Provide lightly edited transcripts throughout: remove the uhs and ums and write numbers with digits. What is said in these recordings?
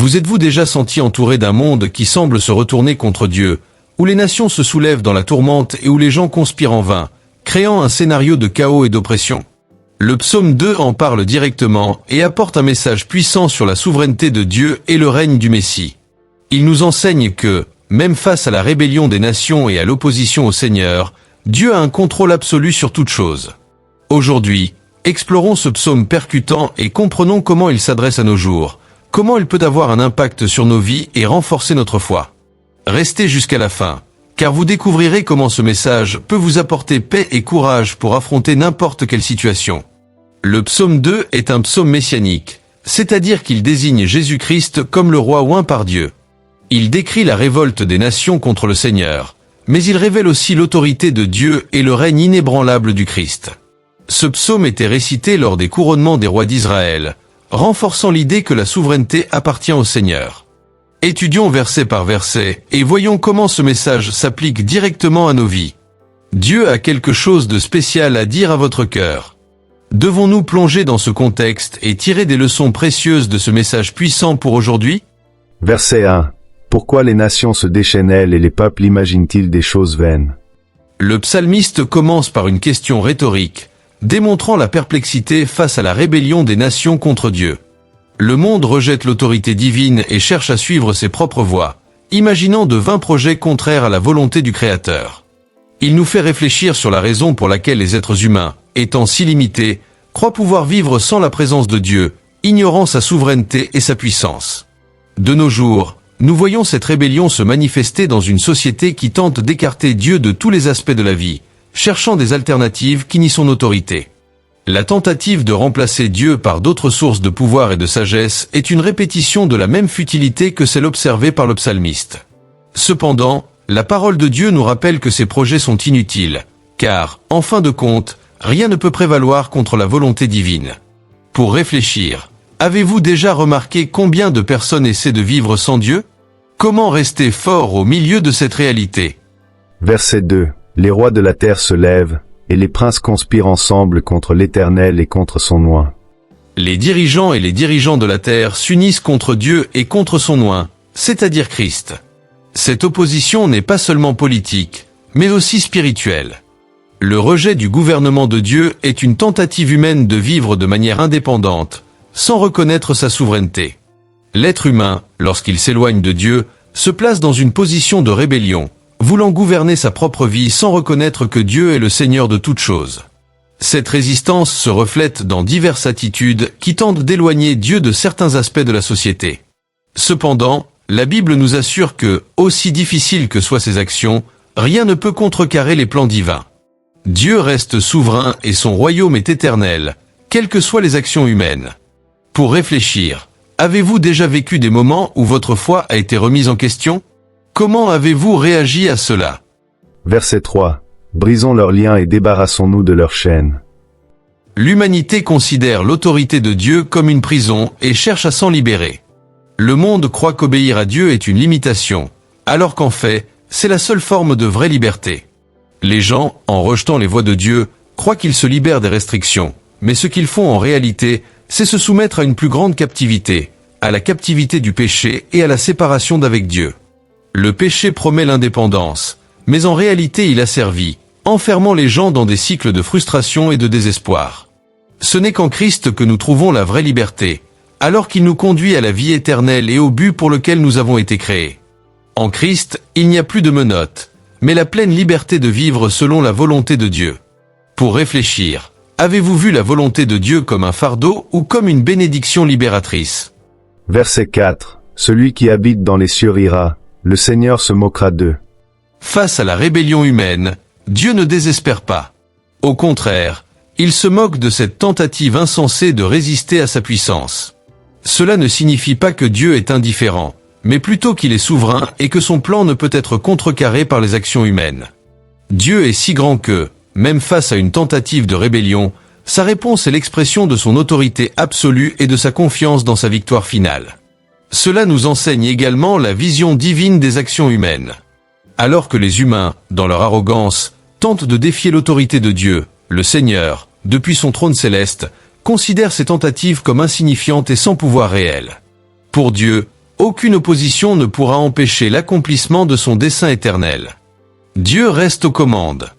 Vous êtes-vous déjà senti entouré d'un monde qui semble se retourner contre Dieu, où les nations se soulèvent dans la tourmente et où les gens conspirent en vain, créant un scénario de chaos et d'oppression? Le psaume 2 en parle directement et apporte un message puissant sur la souveraineté de Dieu et le règne du Messie. Il nous enseigne que, même face à la rébellion des nations et à l'opposition au Seigneur, Dieu a un contrôle absolu sur toute chose. Aujourd'hui, explorons ce psaume percutant et comprenons comment il s'adresse à nos jours, comment il peut avoir un impact sur nos vies et renforcer notre foi. Restez jusqu'à la fin, car vous découvrirez comment ce message peut vous apporter paix et courage pour affronter n'importe quelle situation. Le psaume 2 est un psaume messianique, c'est-à-dire qu'il désigne Jésus-Christ comme le roi oint par Dieu. Il décrit la révolte des nations contre le Seigneur, mais il révèle aussi l'autorité de Dieu et le règne inébranlable du Christ. Ce psaume était récité lors des couronnements des rois d'Israël, renforçant l'idée que la souveraineté appartient au Seigneur. Étudions verset par verset et voyons comment ce message s'applique directement à nos vies. Dieu a quelque chose de spécial à dire à votre cœur. Devons-nous plonger dans ce contexte et tirer des leçons précieuses de ce message puissant pour aujourd'hui? Verset 1. Pourquoi les nations se déchaînent-elles et les peuples imaginent-ils des choses vaines? Le psalmiste commence par une question rhétorique, démontrant la perplexité face à la rébellion des nations contre Dieu. Le monde rejette l'autorité divine et cherche à suivre ses propres voies, imaginant de vains projets contraires à la volonté du Créateur. Il nous fait réfléchir sur la raison pour laquelle les êtres humains, étant si limités, croient pouvoir vivre sans la présence de Dieu, ignorant sa souveraineté et sa puissance. De nos jours, nous voyons cette rébellion se manifester dans une société qui tente d'écarter Dieu de tous les aspects de la vie, cherchant des alternatives qui n'y sont autorité. La tentative de remplacer Dieu par d'autres sources de pouvoir et de sagesse est une répétition de la même futilité que celle observée par le psalmiste. Cependant, la parole de Dieu nous rappelle que ces projets sont inutiles, car, en fin de compte, rien ne peut prévaloir contre la volonté divine. Pour réfléchir, avez-vous déjà remarqué combien de personnes essaient de vivre sans Dieu? Comment rester fort au milieu de cette réalité? Verset 2. Les rois de la terre se lèvent, et les princes conspirent ensemble contre l'Éternel et contre son oint. Les dirigeants et les dirigeants de la terre s'unissent contre Dieu et contre son oint, c'est-à-dire Christ. Cette opposition n'est pas seulement politique, mais aussi spirituelle. Le rejet du gouvernement de Dieu est une tentative humaine de vivre de manière indépendante, sans reconnaître sa souveraineté. L'être humain, lorsqu'il s'éloigne de Dieu, se place dans une position de rébellion, voulant gouverner sa propre vie sans reconnaître que Dieu est le Seigneur de toutes choses. Cette résistance se reflète dans diverses attitudes qui tentent d'éloigner Dieu de certains aspects de la société. Cependant, la Bible nous assure que, aussi difficiles que soient ces actions, rien ne peut contrecarrer les plans divins. Dieu reste souverain et son royaume est éternel, quelles que soient les actions humaines. Pour réfléchir, avez-vous déjà vécu des moments où votre foi a été remise en question? Comment avez-vous réagi à cela? Verset 3. Brisons leurs liens et débarrassons-nous de leurs chaînes. L'humanité considère l'autorité de Dieu comme une prison et cherche à s'en libérer. Le monde croit qu'obéir à Dieu est une limitation, alors qu'en fait, c'est la seule forme de vraie liberté. Les gens, en rejetant les voies de Dieu, croient qu'ils se libèrent des restrictions, mais ce qu'ils font en réalité, c'est se soumettre à une plus grande captivité, à la captivité du péché et à la séparation d'avec Dieu. Le péché promet l'indépendance, mais en réalité il a servi, enfermant les gens dans des cycles de frustration et de désespoir. Ce n'est qu'en Christ que nous trouvons la vraie liberté, alors qu'il nous conduit à la vie éternelle et au but pour lequel nous avons été créés. En Christ, il n'y a plus de menottes, mais la pleine liberté de vivre selon la volonté de Dieu. Pour réfléchir, avez-vous vu la volonté de Dieu comme un fardeau ou comme une bénédiction libératrice? Verset 4. Celui qui habite dans les cieux rira, le Seigneur se moquera d'eux. Face à la rébellion humaine, Dieu ne désespère pas. Au contraire, il se moque de cette tentative insensée de résister à sa puissance. Cela ne signifie pas que Dieu est indifférent, mais plutôt qu'il est souverain et que son plan ne peut être contrecarré par les actions humaines. Dieu est si grand que, même face à une tentative de rébellion, sa réponse est l'expression de son autorité absolue et de sa confiance dans sa victoire finale. Cela nous enseigne également la vision divine des actions humaines. Alors que les humains, dans leur arrogance, tentent de défier l'autorité de Dieu, le Seigneur, depuis son trône céleste, considère ces tentatives comme insignifiantes et sans pouvoir réel. Pour Dieu, aucune opposition ne pourra empêcher l'accomplissement de son dessein éternel. Dieu reste aux commandes.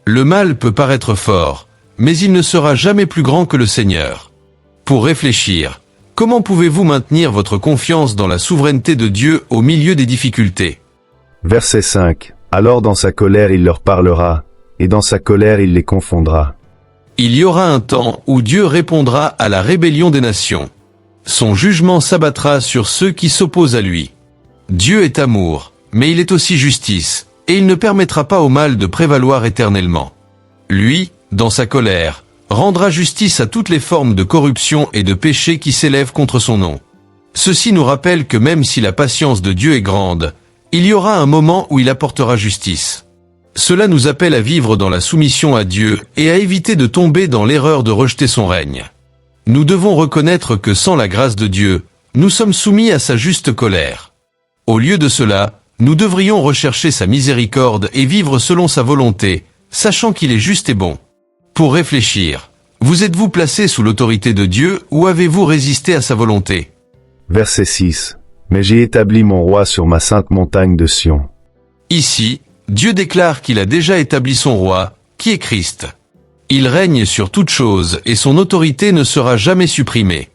Le mal peut paraître fort, mais il ne sera jamais plus grand que le Seigneur. Pour réfléchir, comment pouvez-vous maintenir votre confiance dans la souveraineté de Dieu au milieu des difficultés? Verset 5. Alors dans sa colère il leur parlera, et dans sa colère il les confondra. Il y aura un temps où Dieu répondra à la rébellion des nations. Son jugement s'abattra sur ceux qui s'opposent à lui. Dieu est amour, mais il est aussi justice, et il ne permettra pas au mal de prévaloir éternellement. Lui, dans sa colère, rendra justice à toutes les formes de corruption et de péché qui s'élèvent contre son nom. Ceci nous rappelle que même si la patience de Dieu est grande, il y aura un moment où il apportera justice. Cela nous appelle à vivre dans la soumission à Dieu et à éviter de tomber dans l'erreur de rejeter son règne. Nous devons reconnaître que sans la grâce de Dieu, nous sommes soumis à sa juste colère. Au lieu de cela, nous devrions rechercher sa miséricorde et vivre selon sa volonté, sachant qu'il est juste et bon. Pour réfléchir, vous êtes-vous placé sous l'autorité de Dieu ou avez-vous résisté à sa volonté? Verset 6. Mais j'ai établi mon roi sur ma sainte montagne de Sion. Ici, Dieu déclare qu'il a déjà établi son roi, qui est Christ. Il règne sur toute chose et son autorité ne sera jamais supprimée.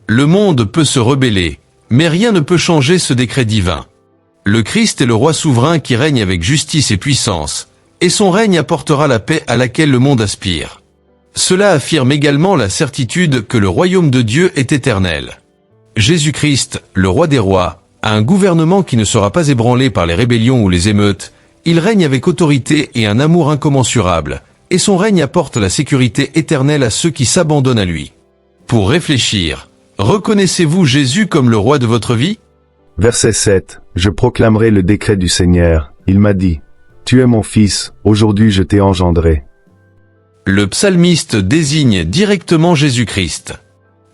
Le monde peut se rebeller, mais rien ne peut changer ce décret divin. Le Christ est le roi souverain qui règne avec justice et puissance, et son règne apportera la paix à laquelle le monde aspire. Cela affirme également la certitude que le royaume de Dieu est éternel. Jésus-Christ, le roi des rois, a un gouvernement qui ne sera pas ébranlé par les rébellions ou les émeutes. Il règne avec autorité et un amour incommensurable, et son règne apporte la sécurité éternelle à ceux qui s'abandonnent à lui. Pour réfléchir, reconnaissez-vous Jésus comme le roi de votre vie? Verset 7. Je proclamerai le décret du Seigneur. Il m'a dit, tu es mon fils, aujourd'hui je t'ai engendré. Le psalmiste désigne directement Jésus-Christ.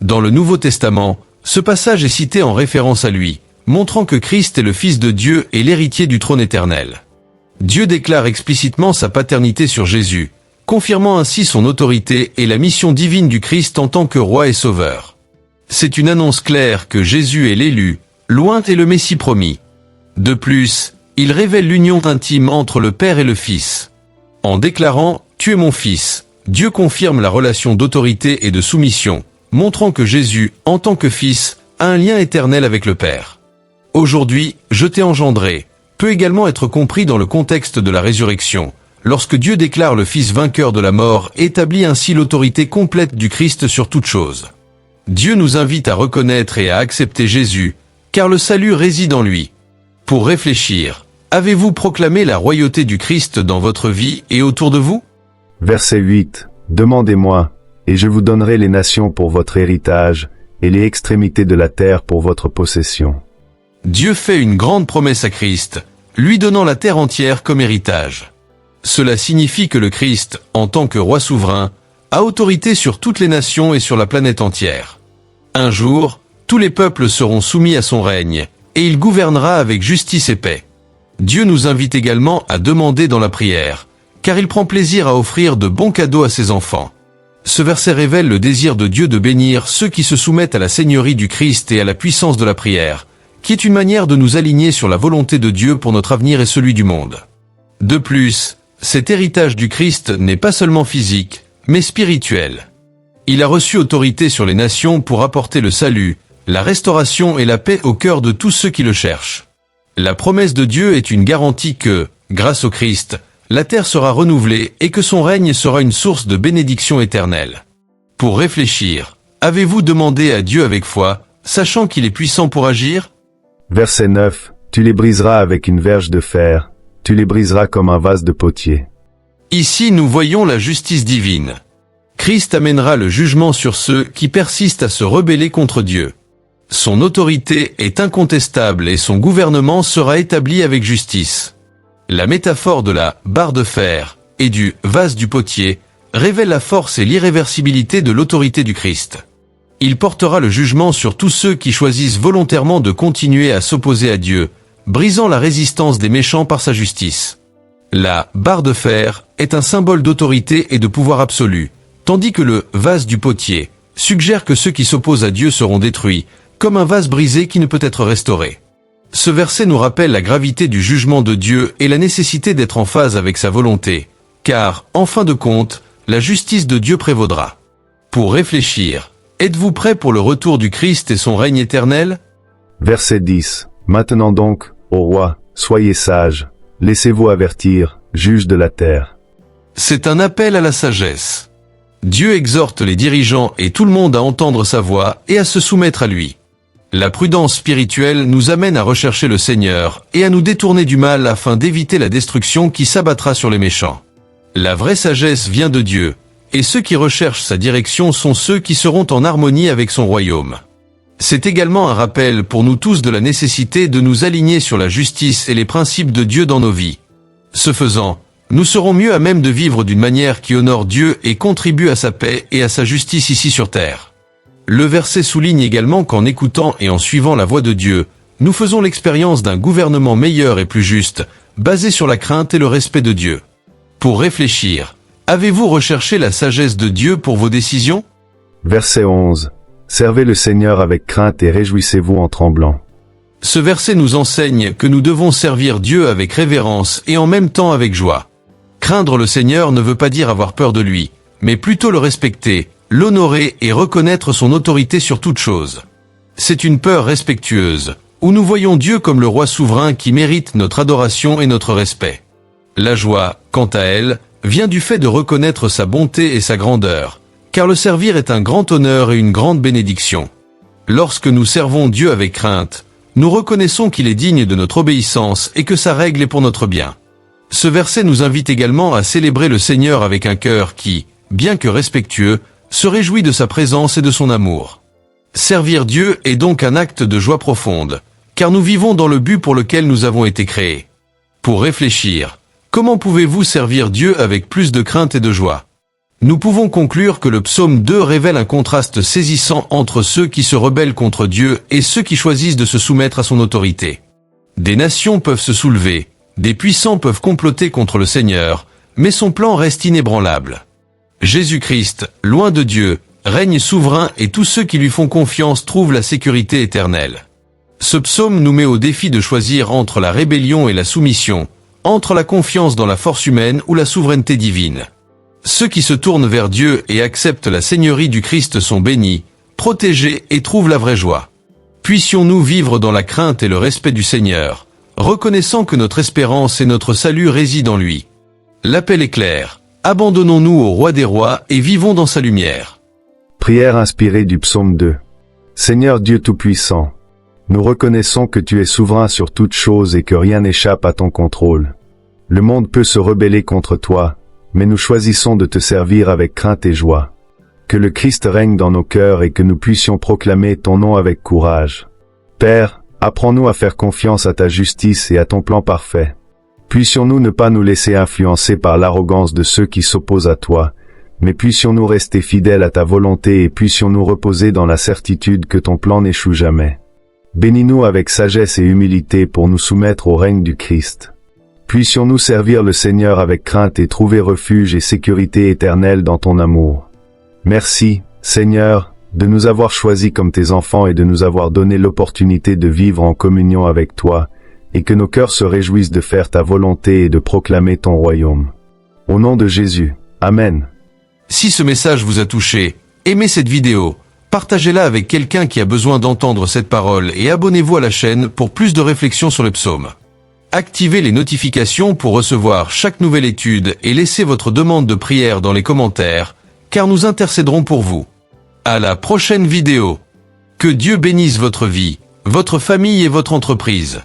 Dans le Nouveau Testament, ce passage est cité en référence à lui, montrant que Christ est le Fils de Dieu et l'héritier du trône éternel. Dieu déclare explicitement sa paternité sur Jésus, confirmant ainsi son autorité et la mission divine du Christ en tant que roi et sauveur. C'est une annonce claire que Jésus est l'élu, loin est le Messie promis. De plus, il révèle l'union intime entre le Père et le Fils. En déclarant « Tu es mon Fils », Dieu confirme la relation d'autorité et de soumission, montrant que Jésus, en tant que Fils, a un lien éternel avec le Père. Aujourd'hui, je t'ai engendré peut également être compris dans le contexte de la résurrection, lorsque Dieu déclare le Fils vainqueur de la mort et établit ainsi l'autorité complète du Christ sur toute chose. Dieu nous invite à reconnaître et à accepter Jésus, car le salut réside en lui. Pour réfléchir, avez-vous proclamé la royauté du Christ dans votre vie et autour de vous? Verset 8. Demandez-moi, et je vous donnerai les nations pour votre héritage, et les extrémités de la terre pour votre possession. Dieu fait une grande promesse à Christ, lui donnant la terre entière comme héritage. Cela signifie que le Christ, en tant que roi souverain, a autorité sur toutes les nations et sur la planète entière. Un jour, tous les peuples seront soumis à son règne, et il gouvernera avec justice et paix. Dieu nous invite également à demander dans la prière, car il prend plaisir à offrir de bons cadeaux à ses enfants. Ce verset révèle le désir de Dieu de bénir ceux qui se soumettent à la seigneurie du Christ et à la puissance de la prière, qui est une manière de nous aligner sur la volonté de Dieu pour notre avenir et celui du monde. De plus, cet héritage du Christ n'est pas seulement physique, mais spirituel. Il a reçu autorité sur les nations pour apporter le salut, la restauration et la paix au cœur de tous ceux qui le cherchent. La promesse de Dieu est une garantie que, grâce au Christ, la terre sera renouvelée et que son règne sera une source de bénédiction éternelle. Pour réfléchir, avez-vous demandé à Dieu avec foi, sachant qu'il est puissant pour agir? Verset 9. Tu les briseras avec une verge de fer, tu les briseras comme un vase de potier. Ici nous voyons la justice divine. Christ amènera le jugement sur ceux qui persistent à se rebeller contre Dieu. Son autorité est incontestable et son gouvernement sera établi avec justice. La métaphore de la barre de fer et du vase du potier révèle la force et l'irréversibilité de l'autorité du Christ. Il portera le jugement sur tous ceux qui choisissent volontairement de continuer à s'opposer à Dieu, brisant la résistance des méchants par sa justice. La barre de fer est un symbole d'autorité et de pouvoir absolu, tandis que le vase du potier suggère que ceux qui s'opposent à Dieu seront détruits, comme un vase brisé qui ne peut être restauré. Ce verset nous rappelle la gravité du jugement de Dieu et la nécessité d'être en phase avec sa volonté, car, en fin de compte, la justice de Dieu prévaudra. Pour réfléchir, êtes-vous prêts pour le retour du Christ et son règne éternel? Verset 10. Maintenant donc, ô roi, soyez sages, laissez-vous avertir, juges de la terre. C'est un appel à la sagesse. Dieu exhorte les dirigeants et tout le monde à entendre sa voix et à se soumettre à lui. La prudence spirituelle nous amène à rechercher le Seigneur et à nous détourner du mal afin d'éviter la destruction qui s'abattra sur les méchants. La vraie sagesse vient de Dieu, et ceux qui recherchent sa direction sont ceux qui seront en harmonie avec son royaume. C'est également un rappel pour nous tous de la nécessité de nous aligner sur la justice et les principes de Dieu dans nos vies. Ce faisant, nous serons mieux à même de vivre d'une manière qui honore Dieu et contribue à sa paix et à sa justice ici sur terre. Le verset souligne également qu'en écoutant et en suivant la voix de Dieu, nous faisons l'expérience d'un gouvernement meilleur et plus juste, basé sur la crainte et le respect de Dieu. Pour réfléchir, avez-vous recherché la sagesse de Dieu pour vos décisions? Verset 11. Servez le Seigneur avec crainte et réjouissez-vous en tremblant. Ce verset nous enseigne que nous devons servir Dieu avec révérence et en même temps avec joie. Craindre le Seigneur ne veut pas dire avoir peur de lui, mais plutôt le respecter, l'honorer et reconnaître son autorité sur toute chose. C'est une peur respectueuse, où nous voyons Dieu comme le roi souverain qui mérite notre adoration et notre respect. La joie, quant à elle, vient du fait de reconnaître sa bonté et sa grandeur, car le servir est un grand honneur et une grande bénédiction. Lorsque nous servons Dieu avec crainte, nous reconnaissons qu'il est digne de notre obéissance et que sa règle est pour notre bien. Ce verset nous invite également à célébrer le Seigneur avec un cœur qui, bien que respectueux, se réjouit de sa présence et de son amour. Servir Dieu est donc un acte de joie profonde, car nous vivons dans le but pour lequel nous avons été créés. Pour réfléchir, comment pouvez-vous servir Dieu avec plus de crainte et de joie? Nous pouvons conclure que le psaume 2 révèle un contraste saisissant entre ceux qui se rebellent contre Dieu et ceux qui choisissent de se soumettre à son autorité. Des nations peuvent se soulever, des puissants peuvent comploter contre le Seigneur, mais son plan reste inébranlable. Jésus-Christ, loin de Dieu, règne souverain et tous ceux qui lui font confiance trouvent la sécurité éternelle. Ce psaume nous met au défi de choisir entre la rébellion et la soumission, entre la confiance dans la force humaine ou la souveraineté divine. Ceux qui se tournent vers Dieu et acceptent la seigneurie du Christ sont bénis, protégés et trouvent la vraie joie. Puissions-nous vivre dans la crainte et le respect du Seigneur, reconnaissant que notre espérance et notre salut résident en lui. L'appel est clair, abandonnons-nous au roi des rois et vivons dans sa lumière. Prière inspirée du psaume 2. Seigneur Dieu Tout-Puissant, nous reconnaissons que tu es souverain sur toutes choses et que rien n'échappe à ton contrôle. Le monde peut se rebeller contre toi, mais nous choisissons de te servir avec crainte et joie. Que le Christ règne dans nos cœurs et que nous puissions proclamer ton nom avec courage. Père, apprends-nous à faire confiance à ta justice et à ton plan parfait. Puissions-nous ne pas nous laisser influencer par l'arrogance de ceux qui s'opposent à toi, mais puissions-nous rester fidèles à ta volonté et puissions-nous reposer dans la certitude que ton plan n'échoue jamais. Bénis-nous avec sagesse et humilité pour nous soumettre au règne du Christ. Puissions-nous servir le Seigneur avec crainte et trouver refuge et sécurité éternelle dans ton amour. Merci, Seigneur, de nous avoir choisis comme tes enfants et de nous avoir donné l'opportunité de vivre en communion avec toi, et que nos cœurs se réjouissent de faire ta volonté et de proclamer ton royaume. Au nom de Jésus. Amen. Si ce message vous a touché, aimez cette vidéo, partagez-la avec quelqu'un qui a besoin d'entendre cette parole et abonnez-vous à la chaîne pour plus de réflexions sur le psaume. Activez les notifications pour recevoir chaque nouvelle étude et laissez votre demande de prière dans les commentaires, car nous intercéderons pour vous. À la prochaine vidéo. Que Dieu bénisse votre vie, votre famille et votre entreprise.